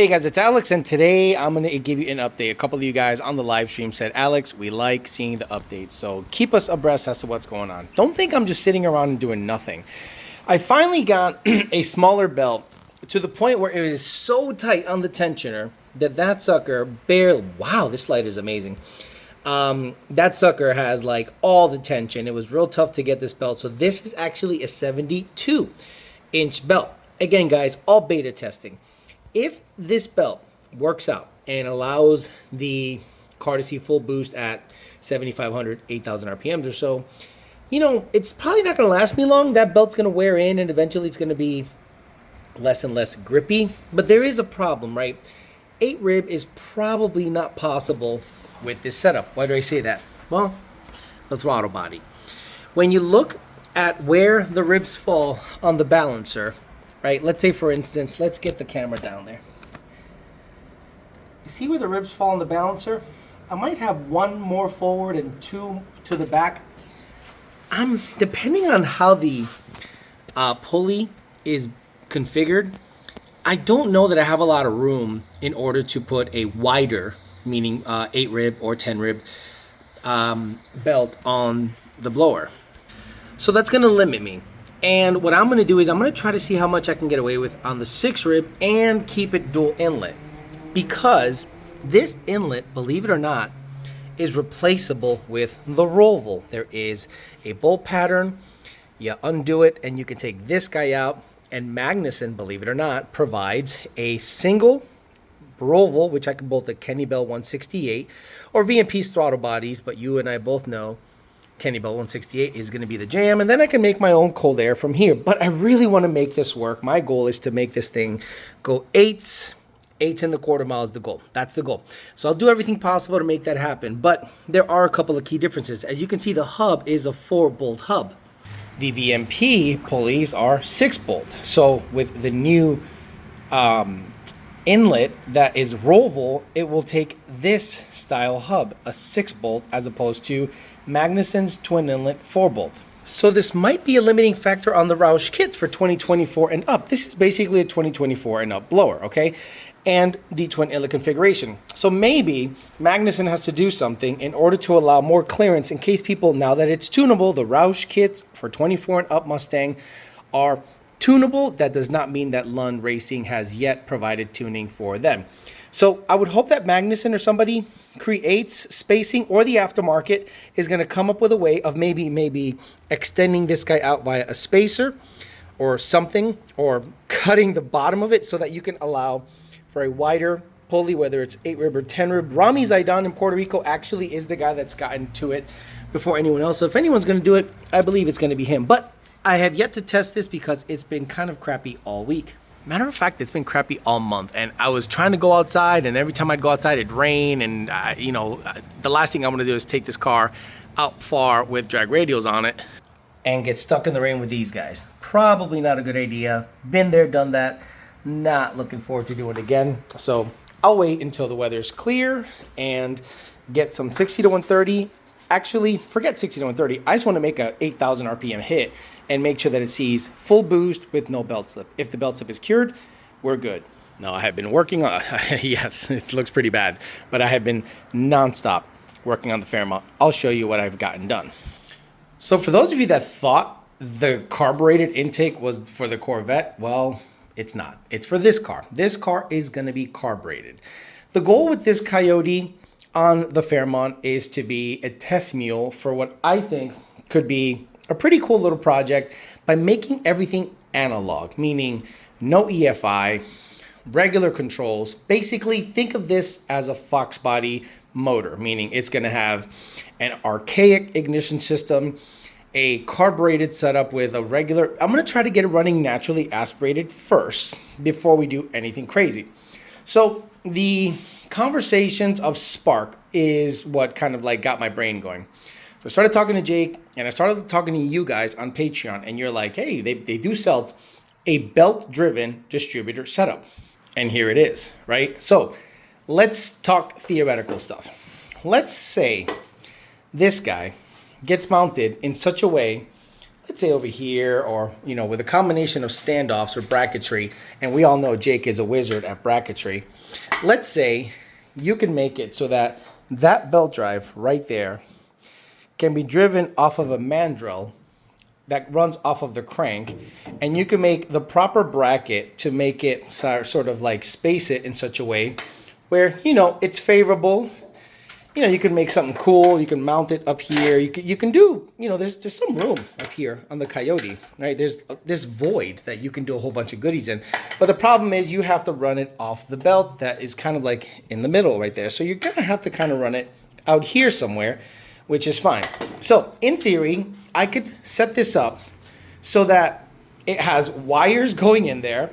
Hey guys, it's Alex, and today I'm going to give you an update. A couple of you guys on the live stream said, Alex, we like seeing the updates, so keep us abreast as to what's going on. Don't think I'm just sitting around and doing nothing. I finally got a smaller belt to the point where it is so tight on the tensioner that sucker barely... Wow, this light is amazing. That sucker has like all the tension. It was real tough to get this belt, so this is actually a 72-inch belt. Again, guys, all beta testing. If this belt works out and allows the car to see full boost at 7,500, 8,000 RPMs or so, you know, it's probably not going to last me long. That belt's going to wear in and eventually it's going to be less and less grippy. But there is a problem, right? 8 rib is probably not possible with this setup. Why do I say that? Well, the throttle body. When you look at where the ribs fall on the balancer, right, let's say for instance, let's get the camera down there. You see where the ribs fall on the balancer? I might have one more forward and two to the back. Depending on how the pulley is configured, I don't know that I have a lot of room in order to put a wider, meaning 8 rib or 10 rib belt on the blower. So that's going to limit me. And what I'm going to do is I'm going to try to see how much I can get away with on the 6 rib and keep it dual inlet. Because this inlet, believe it or not, is replaceable with the Roval. There is a bolt pattern. You undo it and you can take this guy out. And Magnuson, believe it or not, provides a single Roval, which I can bolt the Kenny Bell 168 or VMP's throttle bodies. But you and I both know Kenny Bell 168 is going to be the jam, and then I can make my own cold air from here. But I really want to make this work. My goal is to make this thing go 8s in the quarter mile is the goal. That's the goal. So I'll do everything possible to make that happen. But there are a couple of key differences. As you can see, the hub is a 4-bolt hub. The VMP pulleys are 6-bolt. So with the new inlet that is Roval, it will take this style hub, a 6-bolt, as opposed to Magnuson's twin inlet 4-bolt. So this might be a limiting factor on the Roush kits for 2024 and up. This is basically a 2024 and up blower, okay? And the twin inlet configuration. So maybe Magnuson has to do something in order to allow more clearance in case people, now that it's tunable, the Roush kits for 24 and up Mustang are tunable. That does not mean that Lund Racing has yet provided tuning for them. So I would hope that Magnuson or somebody creates spacing, or the aftermarket is going to come up with a way of maybe extending this guy out via a spacer or something, or cutting the bottom of it so that you can allow for a wider pulley, whether it's 8 rib or 10 rib. Rami Zaidan in Puerto Rico actually is the guy that's gotten to it before anyone else. So if anyone's going to do it, I believe it's going to be him. But I have yet to test this because it's been kind of crappy all week. Matter of fact, it's been crappy all month, and I was trying to go outside, and every time I'd go outside, it'd rain, and the last thing I'm gonna do is take this car out far with drag radials on it and get stuck in the rain with these guys. Probably not a good idea. Been there, done that. Not looking forward to doing it again. So I'll wait until the weather's clear and get some 60 to 130. Actually, forget 60 to 130. I just want to make a 8,000 RPM hit and make sure that it sees full boost with no belt slip. If the belt slip is cured, we're good. Now, I have been working on, yes, it looks pretty bad, but I have been nonstop working on the Fairmont. I'll show you what I've gotten done. So for those of you that thought the carbureted intake was for the Corvette, well, it's not. It's for this car. This car is going to be carbureted. The goal with this Coyote on the Fairmont is to be a test mule for what I think could be a pretty cool little project by making everything analog, meaning no EFI, regular controls. Basically, think of this as a Fox body motor, meaning it's going to have an archaic ignition system, a carbureted setup with a regular... I'm going to try to get it running naturally aspirated first before we do anything crazy. So the conversations of spark is what kind of like got my brain going. So I started talking to Jake, and I started talking to you guys on Patreon, and you're like, hey, they do sell a belt-driven distributor setup. And here it is, right? So let's talk theoretical stuff. Let's say this guy gets mounted in such a way, let's say over here, or, you know, with a combination of standoffs or bracketry, and we all know Jake is a wizard at bracketry. Let's say you can make it so that that belt drive right there can be driven off of a mandrel that runs off of the crank, and you can make the proper bracket to make it sort of like space it in such a way where, you know, it's favorable. You know, you can make something cool. You can mount it up here. You can do, you know, there's some room up here on the Coyote, right? There's this void that you can do a whole bunch of goodies in. But the problem is you have to run it off the belt that is kind of like in the middle right there. So you're going to have to kind of run it out here somewhere, which is fine. So in theory, I could set this up so that it has wires going in there,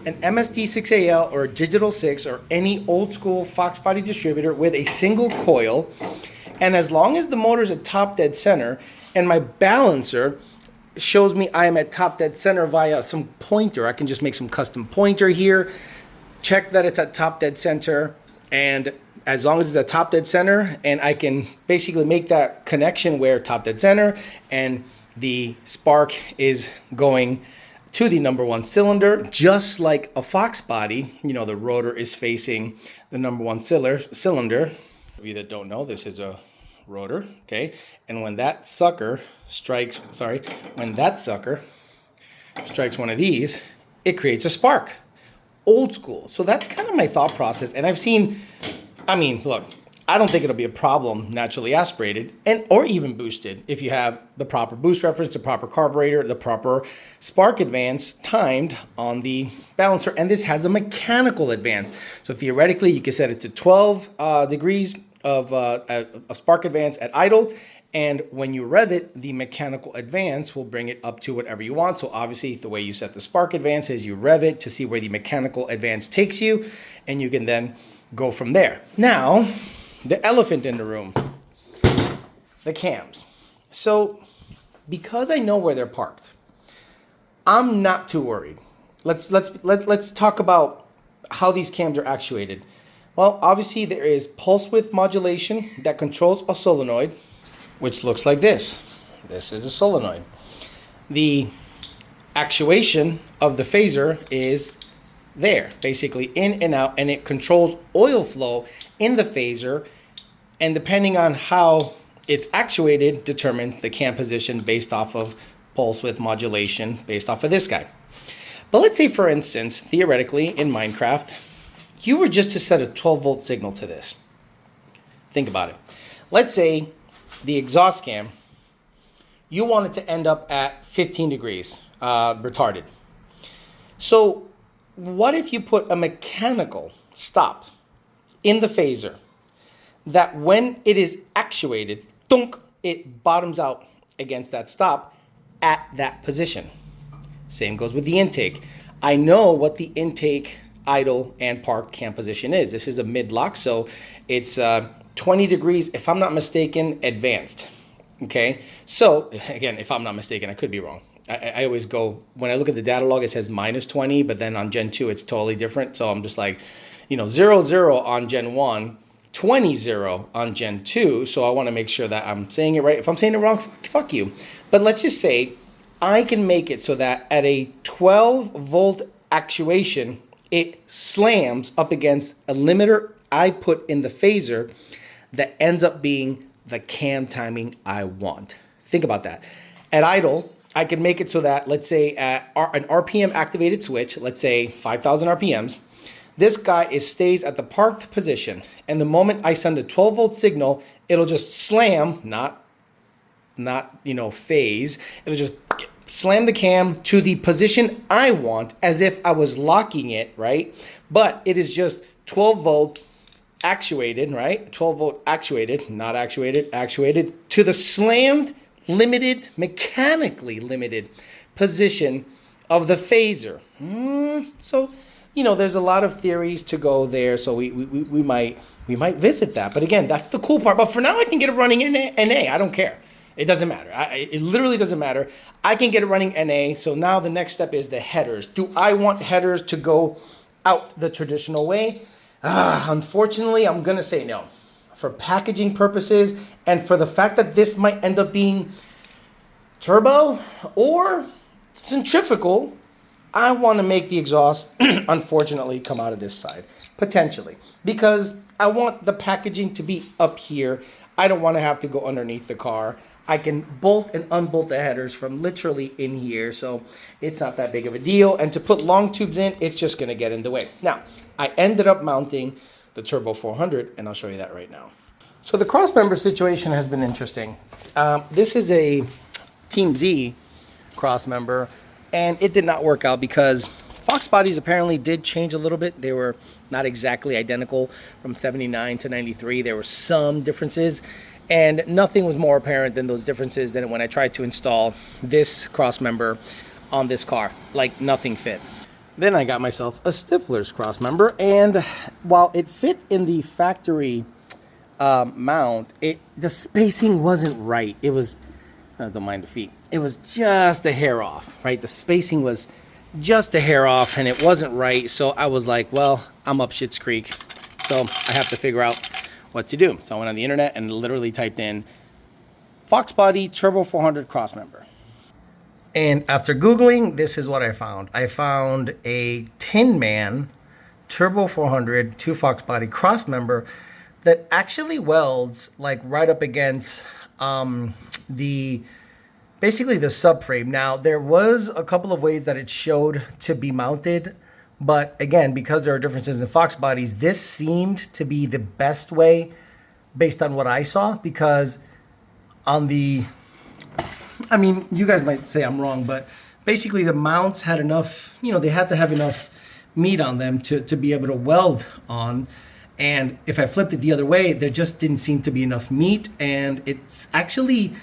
an MSD6AL or a Digital 6 or any old school Fox body distributor with a single coil. And as long as the motor's at top dead center and my balancer shows me I am at top dead center via some pointer, I can just make some custom pointer here, check that it's at top dead center, and as long as it's at top dead center, and I can basically make that connection where top dead center and the spark is going to the number one cylinder, just like a Fox body. You know, the rotor is facing the number one cylinder. For you that don't know, this is a rotor, okay? And when that sucker strikes, when that sucker strikes one of these, it creates a spark. Old school. So that's kind of my thought process. And I've seen, I mean, look, I don't think it'll be a problem naturally aspirated and or even boosted if you have the proper boost reference, the proper carburetor, the proper spark advance timed on the balancer. And this has a mechanical advance. So theoretically, you can set it to 12 degrees of spark advance at idle. And when you rev it, the mechanical advance will bring it up to whatever you want. So obviously, the way you set the spark advance is you rev it to see where the mechanical advance takes you, and you can then go from there. Now, the elephant in the room, the cams. So because I know where they're parked, I'm not too worried. Let's talk about how these cams are actuated. Well, obviously there is pulse width modulation that controls a solenoid, which looks like this. This is a solenoid. The actuation of the phaser is there, basically in and out, and it controls oil flow in the phaser, and depending on how it's actuated, determines the cam position based off of pulse width modulation based off of this guy. But let's say, for instance, theoretically in Minecraft, you were just to set a 12-volt signal to this. Think about it. Let's say the exhaust cam, you want it to end up at 15 degrees, retarded. So what if you put a mechanical stop in the phaser that when it is actuated, thunk, it bottoms out against that stop at that position? Same goes with the intake. I know what the intake, idle, and parked cam position is. This is a mid-lock, so it's 20 degrees, if I'm not mistaken, advanced. Okay, so again, if I'm not mistaken, I could be wrong. I always go, when I look at the data log, it says minus 20, but then on Gen 2, it's totally different. So I'm just like, you know, 0, 0 on Gen 1, 20, 0 on Gen 2. So I want to make sure that I'm saying it right. If I'm saying it wrong, fuck you. But let's just say I can make it so that at a 12-volt actuation, it slams up against a limiter I put in the phaser that ends up being the cam timing I want. Think about that. At idle, I can make it so that, let's say at an RPM activated switch, let's say 5,000 RPMs, this guy stays at the parked position. And the moment I send a 12-volt signal, it'll just slam, not phase, it'll just slam the cam to the position I want as if I was locking it, right? But it is just 12-volt actuated, right? 12-volt actuated, not actuated, actuated to the slammed, limited, mechanically limited position of the phaser. So, you know, there's a lot of theories to go there. So we might visit that. But again, that's the cool part. But for now, I can get it running in NA. I don't care. It doesn't matter. It literally doesn't matter. I can get it running NA. So now the next step is the headers. Do I want headers to go out the traditional way? Unfortunately, I'm going to say no. For packaging purposes and for the fact that this might end up being turbo or centrifugal, I want to make the exhaust, unfortunately, come out of this side, potentially, because I want the packaging to be up here. I don't want to have to go underneath the car. I can bolt and unbolt the headers from literally in here, so it's not that big of a deal. And to put long tubes in, it's just going to get in the way. Now, I ended up mounting the Turbo 400, and I'll show you that right now. So the Crossmember situation has been interesting. This is a Team Z Crossmember, and it did not work out because Fox bodies apparently did change a little bit. They were not exactly identical from 79 to 93. There were some differences, and nothing was more apparent than those differences than when I tried to install this Crossmember on this car. Like, nothing fit. Then I got myself a Stifler's Crossmember, and while it fit in the factory mount, the spacing wasn't right. It was, don't mind the feet, it was just a hair off, right? The spacing was just a hair off, and it wasn't right. So I was like, well, I'm up Schitt's Creek, so I have to figure out what to do. So I went on the internet and literally typed in Fox Body Turbo 400 Crossmember. And after Googling, this is what I found. I found a Tin Man Turbo 400 2 Fox Body Crossmember that actually welds like right up against basically the subframe. Now, there was a couple of ways that it showed to be mounted, but again, because there are differences in Fox bodies, this seemed to be the best way based on what I saw, because on the, I mean, you guys might say I'm wrong, but basically the mounts had enough, you know, they had to have enough meat on them to be able to weld on. And if I flipped it the other way, there just didn't seem to be enough meat, and it's actually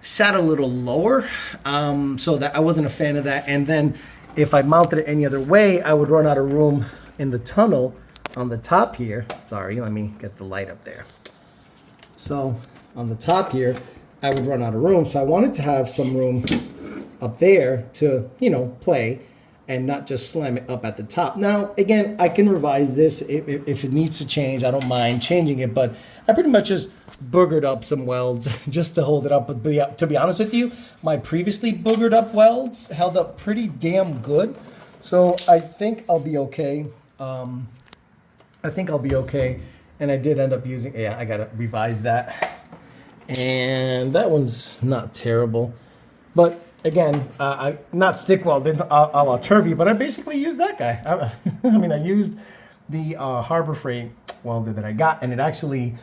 sat a little lower, so that I wasn't a fan of that. And then if I mounted it any other way, I would run out of room in the tunnel on the top here. Sorry, let me get the light up there. So on the top here, I would run out of room. So I wanted to have some room up there to, you know, play and not just slam it up at the top. Now, again, I can revise this if it needs to change. I don't mind changing it, but I pretty much just boogered up some welds just to hold it up. But to be honest with you, my previously boogered up welds held up pretty damn good. So I think I'll be okay. And I did end up using, yeah, I gotta revise that. And that one's not terrible. But again, I not stick welded a la Turvy, but I basically used that guy. I mean, I used the Harbor Freight welder that I got, and it actually,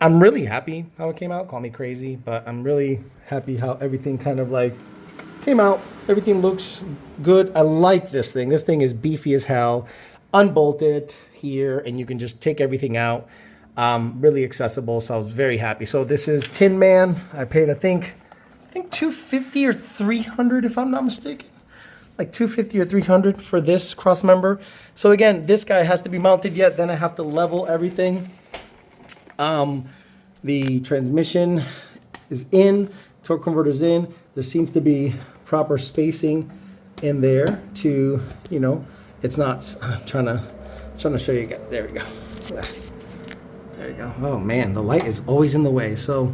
I'm really happy how it came out. Call me crazy, but I'm really happy how everything kind of like came out. Everything looks good. I like this thing. This thing is beefy as hell. Unbolt it here, and you can just take everything out. Really accessible, so I was very happy. So this is Tin Man. I paid, I think $250 or $300 if I'm not mistaken. Like $250 or $300 for this Crossmember. So again, this guy has to be mounted yet. Then I have to level everything. The transmission is in, torque converter's in. There seems to be proper spacing in there to, you know, it's not, I'm trying to show you guys. There we go. There you go. Oh man, the light is always in the way. So,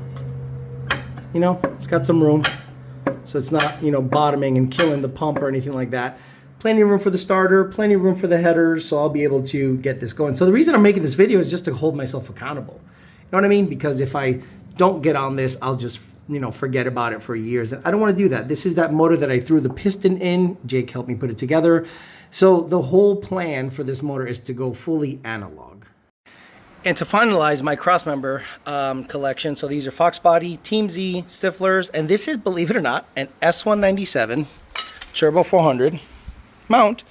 you know, it's got some room. So it's not, you know, bottoming and killing the pump or anything like that. Plenty of room for the starter, plenty of room for the headers, so I'll be able to get this going. So the reason I'm making this video is just to hold myself accountable. You know what I mean? Because if I don't get on this, I'll just, you know, forget about it for years. And I don't want to do that. This is that motor that I threw the piston in. Jake helped me put it together. So the whole plan for this motor is to go fully analog. And to finalize my Crossmember collection, so these are Fox Body, Team Z, Stiflers, and this is, believe it or not, an S197 Turbo 400 mount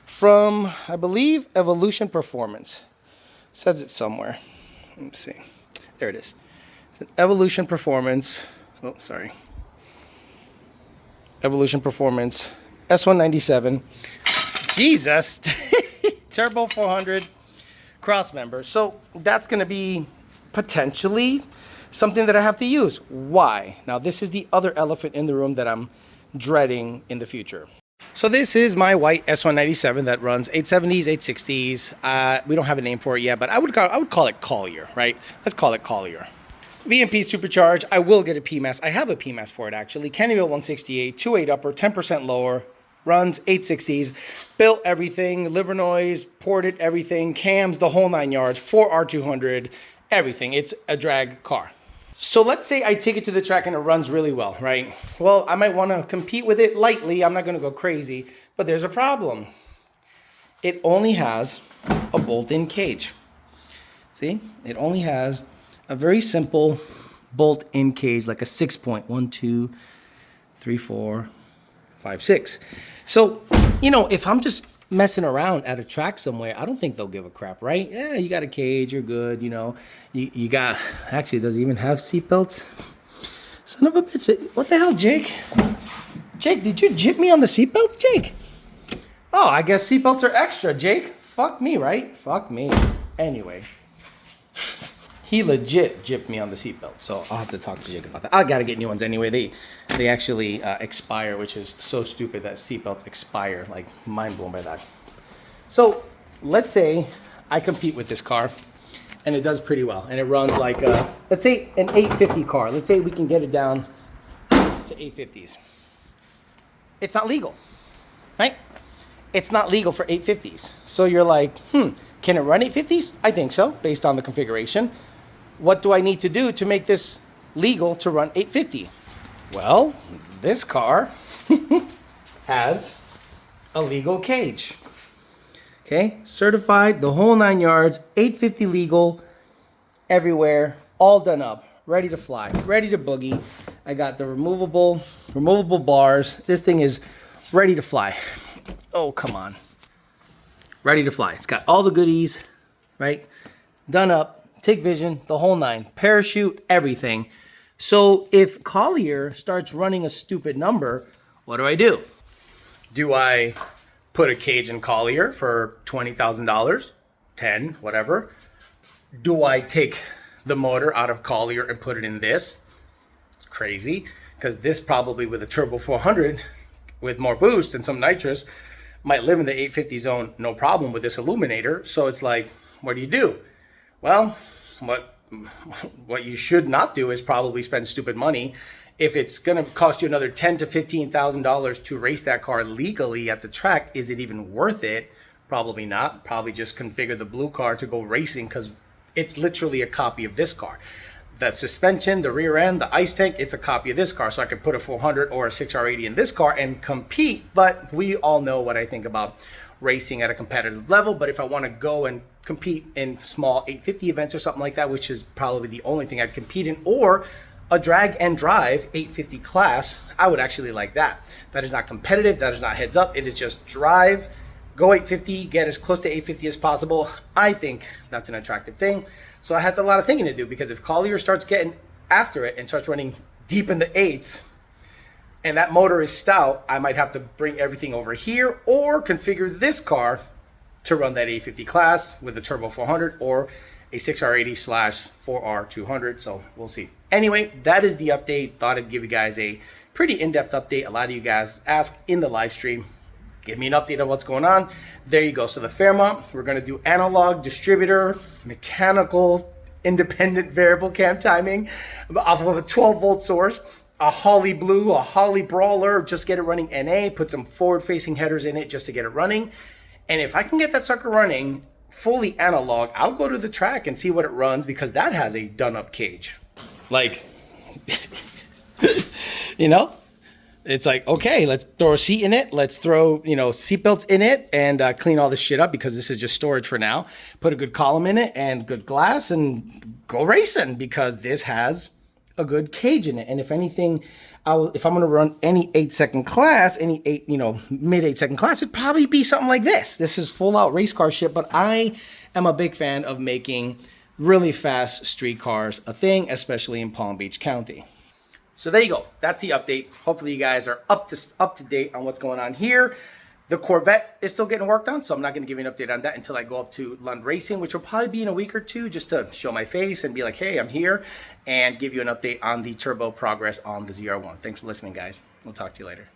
from, I believe, Evolution Performance. It says it somewhere. Let me see. There it is. It's an Evolution Performance. Oh, sorry. Evolution Performance S197. Jesus. Turbo 400 Crossmember. So that's going to be potentially something that I have to use. Why? Now, this is the other elephant in the room that I'm dreading in the future. So this is my white S197 that runs 870s, 860s. We don't have a name for it yet, but I would call it Collier, right? Let's call it Collier. VMP supercharged. I will get a PMAS. I have a PMAS for it actually. Canterbuilt 168, 2.8 upper, 10% lower, runs 860s, built everything, liver noise, ported everything, cams, the whole 9 yards, 4R200, everything. It's a drag car. So let's say I take it to the track and it runs really well, right? Well, I might want to compete with it lightly. I'm not going to go crazy, but there's a problem. It only has a bolt-in cage. See, it only has a very simple bolt-in cage, like a 6-point, 1, 2, 3, 4, 5, 6. So, you know, if I'm just messing around at a track somewhere, I don't think they'll give a crap, right? Yeah, you got a cage, you're good, you know. You got, actually, does it even have seatbelts? Son of a bitch, what the hell, Jake? Jake, did you jip me on the seatbelts, Jake? Oh, I guess seatbelts are extra, Jake. Fuck me, right? Fuck me. Anyway. He legit gypped me on the seatbelt, so I'll have to talk to Jake about that. I gotta get new ones anyway. They actually expire, which is so stupid that seatbelts expire. Like, mind blown by that. So let's say I compete with this car, and it does pretty well, and it runs like let's say an 850 car. Let's say we can get it down to 850s. It's not legal, right? It's not legal for 850s. So you're like, can it run 850s? I think so, based on the configuration. What do I need to do to make this legal to run 850? Well, this car has a legal cage. Okay, certified, the whole 9 yards, 850 legal, everywhere, all done up, ready to fly, ready to boogie. I got the removable bars. This thing is ready to fly. Oh, come on. Ready to fly. It's got all the goodies, right? Done up. TIG vision, the whole 9, parachute, everything. So if Collier starts running a stupid number, what do? Do I put a cage in Collier for $20,000, 10, whatever? Do I take the motor out of Collier and put it in this? It's crazy, because this probably with a turbo 400 with more boost and some nitrous might live in the 850 zone, no problem with this illuminator. So it's like, what do? Well, what you should not do is probably spend stupid money. If it's going to cost you another $10,000 to $15,000 to race that car legally at the track, is it even worth it? Probably not. Probably just configure the blue car to go racing, because it's literally a copy of this car. The suspension, the rear end, the ice tank, it's a copy of this car. So I could put a 400 or a 6R80 in this car and compete. But we all know what I think about racing at a competitive level. But if I want to go and compete in small 850 events or something like that, which is probably the only thing I'd compete in, or a drag and drive 850 class, I would actually like that. That is not competitive. That is not heads up. It is just drive, go 850, get as close to 850 as possible. I think that's an attractive thing. So I have a lot of thinking to do, because if Collier starts getting after it and starts running deep in the 8s, and that motor is stout, I might have to bring everything over here or configure this car to run that 850 class with a turbo 400 or a 6R80 / 4R200. So we'll see. Anyway, that is the update. Thought I'd give you guys a pretty in-depth update. A lot of you guys asked in the live stream, give me an update on what's going on. There you go. So the Fairmont, we're going to do analog, distributor, mechanical, independent variable cam timing off of a 12-volt source. A Holly Blue, a Holly Brawler, just get it running NA, put some forward-facing headers in it just to get it running. And if I can get that sucker running fully analog, I'll go to the track and see what it runs, because that has a done-up cage. Like, you know? It's like, okay, let's throw a seat in it. Let's throw, seatbelts in it and clean all this shit up, because this is just storage for now. Put a good column in it and good glass and go racing, because this has a good cage in it. And if anything, if I'm going to run any 8-second class, any mid 8-second class, it'd probably be something like this. This is full out race car shit, but I am a big fan of making really fast street cars a thing, especially in Palm Beach County. So there you go. That's the update. Hopefully you guys are up to date on what's going on here. The Corvette is still getting worked on, so I'm not going to give you an update on that until I go up to Lund Racing, which will probably be in a week or two, just to show my face and be like, hey, I'm here, and give you an update on the turbo progress on the ZR1. Thanks for listening, guys. We'll talk to you later.